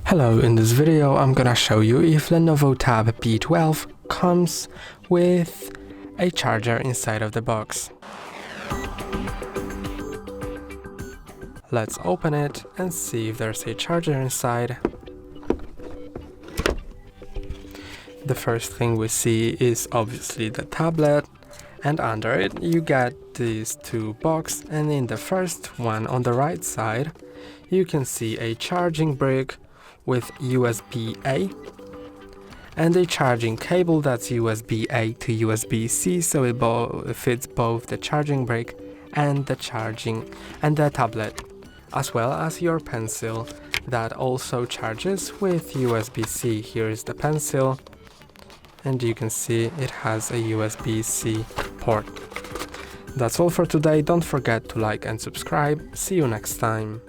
Hello, in this video I'm gonna show you if LENOVO Tab P12 comes with a charger inside of the box. Let's open it and see if there's a charger inside. The first thing we see is obviously the tablet, and under it you get these two boxes, and in the first one on the right side you can see a charging brick with USB-A and a charging cable that's USB-A to USB-C, so it fits both the charging brick and the tablet, as well as your pencil that also charges with USB-C. Here is the pencil, and you can see it has a USB-C port. That's all for today. Don't forget to like and subscribe. See you next time.